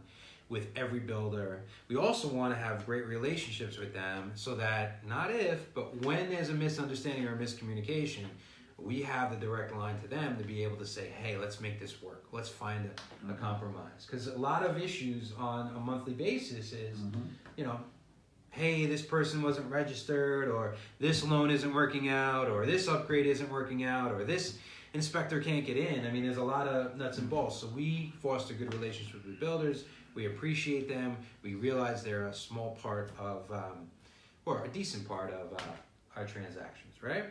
with every builder. We also want to have great relationships with them so that not if, but when there's a misunderstanding or a miscommunication, we have the direct line to them to be able to say, hey, let's make this work. Let's find a compromise. Because a lot of issues on a monthly basis is, hey, this person wasn't registered, or this loan isn't working out, or this upgrade isn't working out, or this inspector can't get in. I mean, there's a lot of nuts and bolts. So we foster good relationships with builders. We appreciate them. We realize they're a small part of, or a decent part of our transactions, right?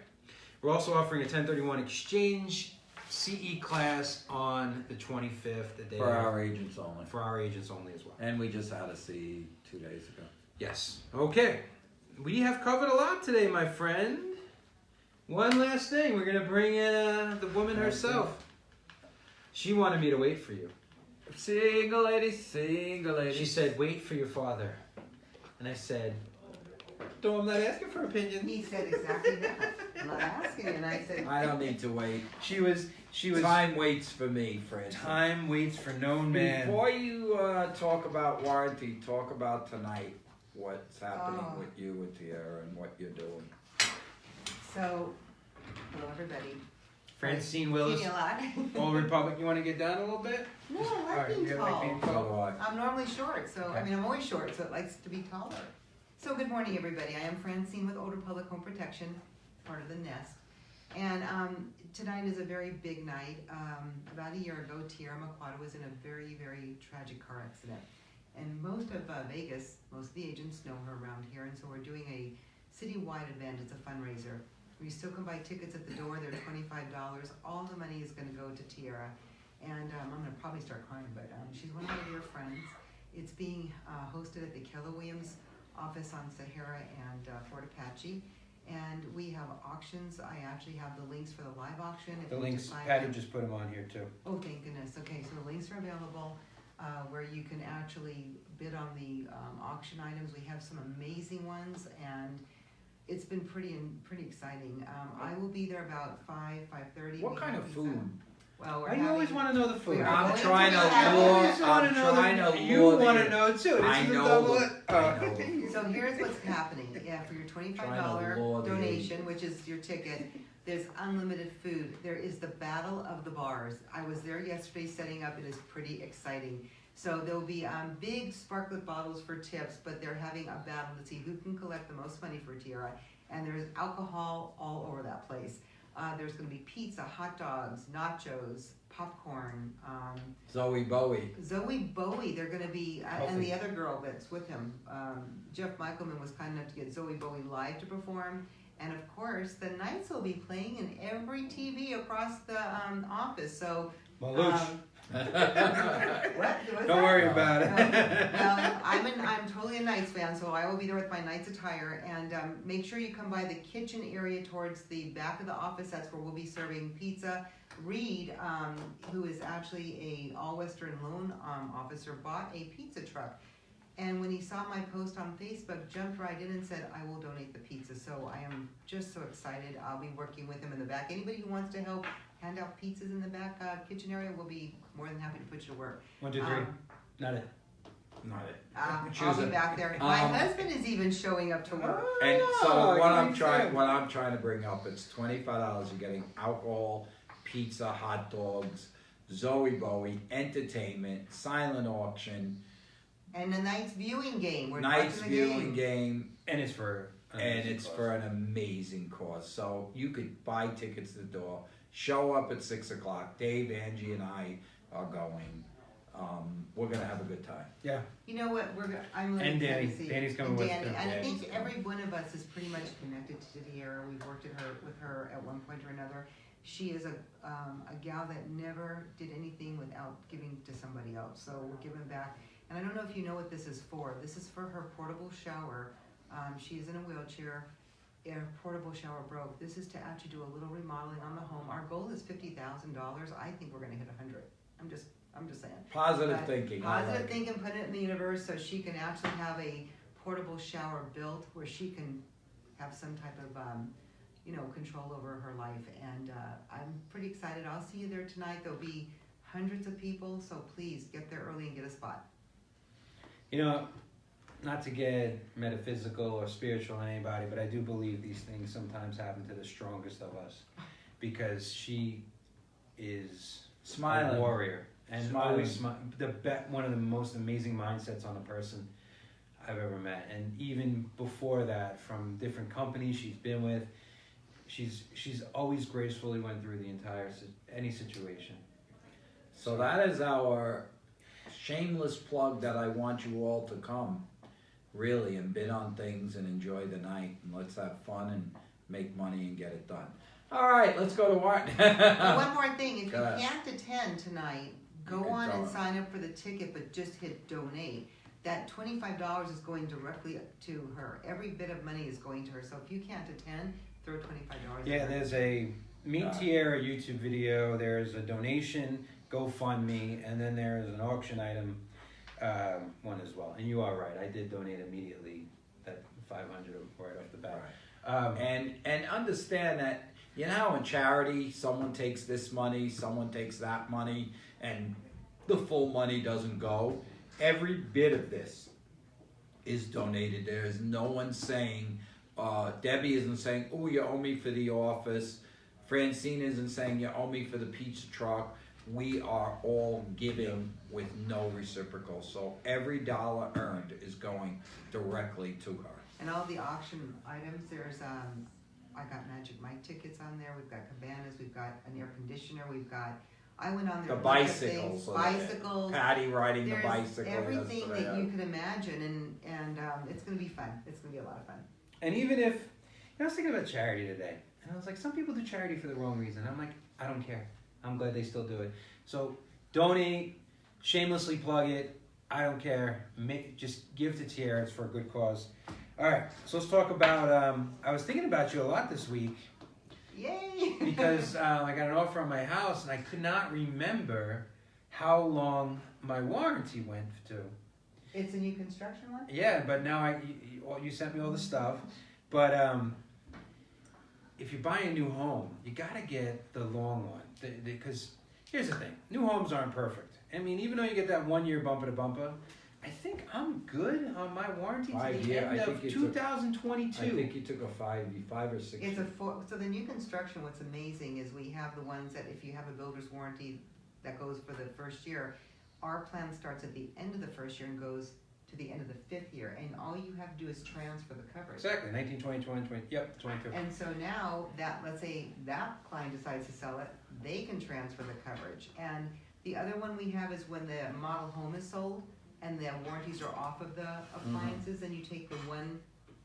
We're also offering a 1031 exchange CE class on the 25th. The day For our agents only. for our agents only as well. And we just had a CE 2 days ago. Yes. Okay. We have covered a lot today, my friend. One last thing. We're going to bring in the woman herself. She wanted me to wait for you. Single lady, single lady. She said, wait for your father. And I said, no, I'm not asking for opinion. He said exactly that. I'm not asking, and I said, I don't need to wait. She was. Time waits for me, Francine. Time waits for no man. Before you talk about warranty, talk about tonight. What's happening Oh. with you, with Tiara, and what you're doing. so, hello everybody. Francine Willis, See me a lot. Old Republic. You want to get down a little bit? No, I like Alright, being you tall. like being So tall? do I. I'm normally short, so Okay. I'm always short, so it likes to be taller. So good morning, everybody. I am Francine with Old Republic Home Protection, part of the Nest. And tonight is a very big night. About a year ago, Tiara McQuada was in a very, very tragic car accident. And most of Vegas, most of the agents know her around here, and so we're doing a citywide event. It's a fundraiser. You still can buy tickets at the door. They're $25. All the money is going to go to Tiara. And I'm going to probably start crying, but she's one of my dear friends. It's being hosted at the Keller Williams office on Sahara and Fort Apache. And we have auctions. I actually have the links for the live auction. If The you links, decide- Patty just put them on here too. Oh, thank goodness. Okay, so the links are available where you can actually bid on the auction items. We have some amazing ones, and it's been pretty exciting. I will be there about 5:30. What kind of food? Well, we're I always having- want to know the food. we are I'm going trying to to be having- lure. I always wanna I'm know trying the- to You lure want to the- know too. This I is a know double. the- I know. So here's what's happening. Yeah, for your $25 lure the donation, which is your ticket, there's unlimited food. There is the battle of the bars. I was there yesterday setting up. It is pretty exciting. So there'll be big sparklet bottles for tips, but they're having a battle to see who can collect the most money for Tiara. And there's alcohol all over that place. There's going to be pizza, hot dogs, nachos, popcorn. Zoe Bowie. Zoe Bowie, they're going to be, and Healthy. the other girl that's with him. Jeff Michaelman was kind enough to get Zoe Bowie live to perform. And of course, the Knights will be playing in every TV across the office. So, Maluch. what? Don't worry about it. Well, I'm totally a Knights fan, so I will be there with my Knights attire. And make sure you come by the kitchen area towards the back of the office. That's where we'll be serving pizza. Reed, who is actually a all-Western loan officer, bought a pizza truck. And when he saw my post on Facebook, jumped right in and said, I will donate the pizza. So I am just so excited. I'll be working with him in the back. Anybody who wants to help hand out pizzas in the back kitchen area will be more than happy to put you to work. 1, 2, 3. Not it. Not it. I'll Choose be it. back there. My husband is even showing up to work. And so Oh, what you I'm makes trying, sense. what I'm trying to bring up, it's $25. You're getting alcohol, pizza, hot dogs, Zoe Bowie, entertainment, silent auction, And the night's viewing game. We're night's watching the viewing game, And it's for. and it's for an amazing cause. So you could buy tickets at the door, show up at 6 o'clock. Dave, Angie, and I are going. We're gonna have a good time. Yeah. You know what? I'm really And Danny. excited to see. Danny's coming and with Danny. them. And I Danny's think coming. every one of us is pretty much connected to Tiara. We've worked with her at one point or another. She is a gal that never did anything without giving to somebody else. So we're giving back. And I don't know if you know what this is for. This is for her portable shower. She is in a wheelchair. Her portable shower broke. This is to actually do a little remodeling on the home. Our goal is $50,000. I think we're going to hit 100. I'm just saying. Positive But thinking. I Positive like it. thinking, put it in the universe so she can actually have a portable shower built where she can have some type of, control over her life. And I'm pretty excited. I'll see you there tonight. There'll be hundreds of people, so please get there early and get a spot. You know, not to get metaphysical or spiritual on anybody, but I do believe these things sometimes happen to the strongest of us, because she is Smiling. a warrior and Smiling. always one of the most amazing mindsets on a person I've ever met. And even before that, from different companies she's been with, she's always gracefully went through the entire any situation. So that is our shameless plug that I want you all to come, really, and bid on things and enjoy the night. And let's have fun and make money and get it done. All right, let's go to Art. One more thing, if you Go ahead. can't attend tonight, You go can on and go. sign up for the ticket, but just hit donate. That $25 is going directly to her. Every bit of money is going to her. So if you can't attend, throw $25. Yeah, there's a Meet Tiara YouTube video, there's a donation GoFundMe, and then there's an auction item one as well. And you are right, I did donate immediately that $500 right off the bat. And understand that, you know how in charity someone takes this money, someone takes that money, and the full money doesn't go? Every bit of this is donated. There is no one saying, Debbie isn't saying, oh, you owe me for the office. Francine isn't saying, you owe me for the pizza truck. We are all giving with no reciprocal. So every dollar earned is going directly to her. And all the auction items, there's, I got Magic Mike tickets on there. We've got cabanas. We've got an air conditioner. We've got I went on The there. and looked at bicycles. things, So bicycles. Patty riding the There's bicycle. everything yesterday. that you could imagine, and it's going to be fun. It's going to be a lot of fun. And even if, I was thinking about charity today, and I was like, some people do charity for the wrong reason. I'm like, I don't care. I'm glad they still do it. So donate, shamelessly plug it. I don't care. Just give to Tierra. It's for a good cause. All right, so let's talk about, I was thinking about you a lot this week. Yay! Because I got an offer on my house, and I could not remember how long my warranty went to. It's a new construction one? Yeah, but now you sent me all the stuff. But if you buy a new home, you gotta get the long one. Because here's the thing: new homes aren't perfect. I mean, even though you get that 1 year bumper to bumper, I think I'm good on my warranty to the end of 2022. I think you took a 5 or 6 It's year. so the new construction. What's amazing is we have the ones that if you have a builder's warranty that goes for the first year, our plan starts at the end of the first year and goes to the end of the 5th year, and all you have to do is transfer the coverage. Exactly, 19, 20, 20, 20, yep, 22. And so now that, let's say that client decides to sell it, they can transfer the coverage. And the other one we have is when the model home is sold and the warranties are off of the appliances, then you take the 1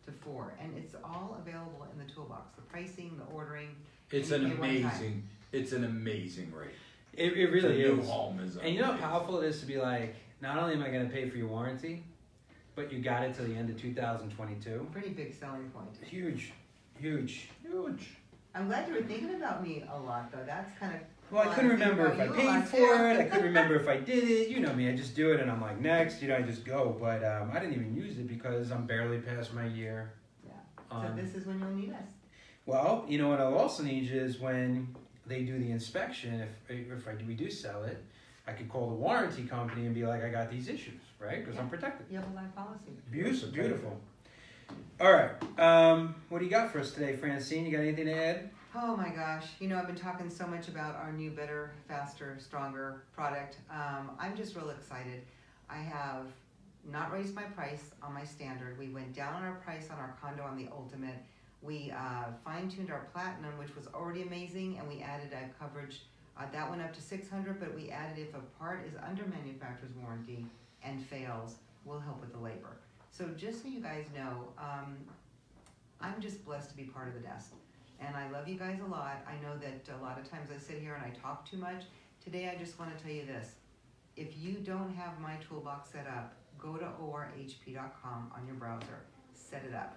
to 4, and it's all available in the toolbox. The pricing, the ordering. It's and an you pay one time. amazing rate. It really The new is. home is And you know how amazing. powerful it is to be like, not only am I going to pay for your warranty, but you got it till the end of 2022. Pretty big selling point. Huge, huge. I'm glad you were thinking about me a lot, though. That's kind of. Well, I couldn't remember if I About you a lot, paid for too. it. I couldn't remember if I did it. You know me, I just do it and I'm like, next, I just go. But I didn't even use it because I'm barely past my year. Yeah. So this is when you'll need us. Well, you know what I'll also need you is when they do the inspection, if we do sell it, I could call the warranty company and be like, I got these issues, right? Because I'm protected. You have a life policy. Beautiful, beautiful. All right, what do you got for us today, Francine? You got anything to add? Oh my gosh, I've been talking so much about our new, better, faster, stronger product. I'm just real excited. I have not raised my price on my standard. We went down on our price on our condo on the ultimate. We fine-tuned our platinum, which was already amazing, and we added a coverage. That went up to $600, but we added if a part is under manufacturer's warranty and fails, we'll help with the labor. So just so you guys know, I'm just blessed to be part of the desk. And I love you guys a lot. I know that a lot of times I sit here and I talk too much. Today I just want to tell you this. If you don't have my toolbox set up, go to orhp.com on your browser. Set it up.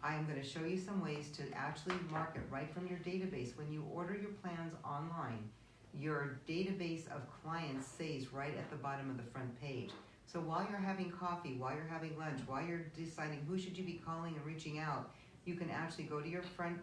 I am going to show you some ways to actually mark it right from your database. When you order your plans online, your database of clients stays right at the bottom of the front page. So while you're having coffee, while you're having lunch, while you're deciding who should you be calling and reaching out, you can actually go to your front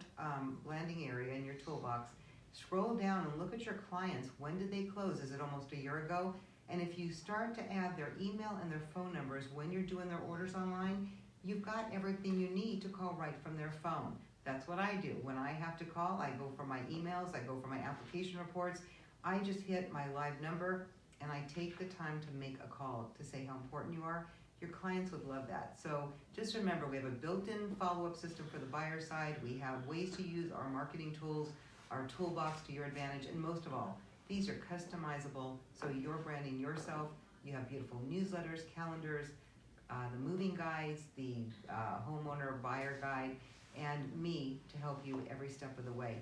landing area in your toolbox, scroll down and look at your clients. When did they close? Is it almost a year ago? And if you start to add their email and their phone numbers when you're doing their orders online, you've got everything you need to call right from their phone. That's what I do. When I have to call, I go for my emails, I go for my application reports. I just hit my live number and I take the time to make a call to say how important you are. Your clients would love that. So just remember, we have a built-in follow-up system for the buyer side. We have ways to use our marketing tools, our toolbox to your advantage, and most of all, these are customizable, so you're branding yourself. You have beautiful newsletters, calendars, the moving guides, the homeowner buyer guide, and me to help you every step of the way.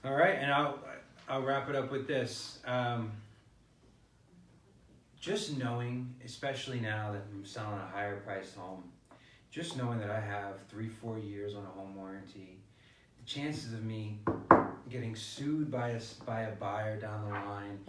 All right, and I'll wrap it up with this. Just knowing, especially now that I'm selling a higher priced home, just knowing that I have 3-4 years on a home warranty, the chances of me getting sued by a buyer down the line,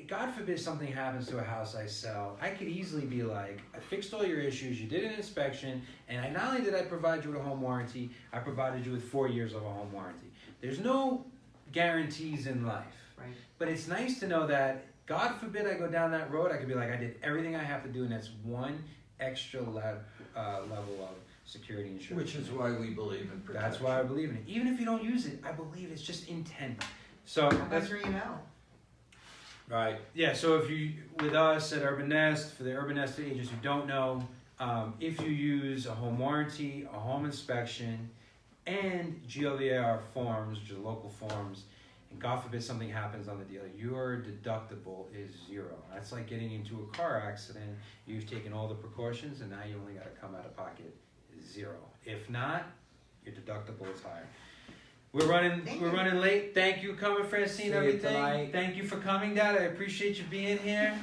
God forbid something happens to a house I sell, I could easily be like, I fixed all your issues, you did an inspection, and not only did I provide you with a home warranty, I provided you with 4 years of a home warranty. There's no guarantees in life. Right. But it's nice to know that, God forbid I go down that road, I could be like, I did everything I have to do, and that's one extra level of security insurance. Which is why we believe in protection. That's why I believe in it. Even if you don't use it, I believe it's just intent. So That's sure you know. Right. Yeah, so if you, with us at Urban Nest, for the Urban Nest agents who don't know, if you use a home warranty, a home inspection, and GLVAR forms, which are local forms, and God forbid something happens on the deal, your deductible is zero. That's like getting into a car accident. You've taken all the precautions, and now you only got to come out of pocket zero. If not, your deductible is higher. We're running late. Thank you for coming, Francine. See you Everything. tonight. Thank you for coming, Dad. I appreciate you being here.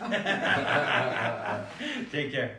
Take care.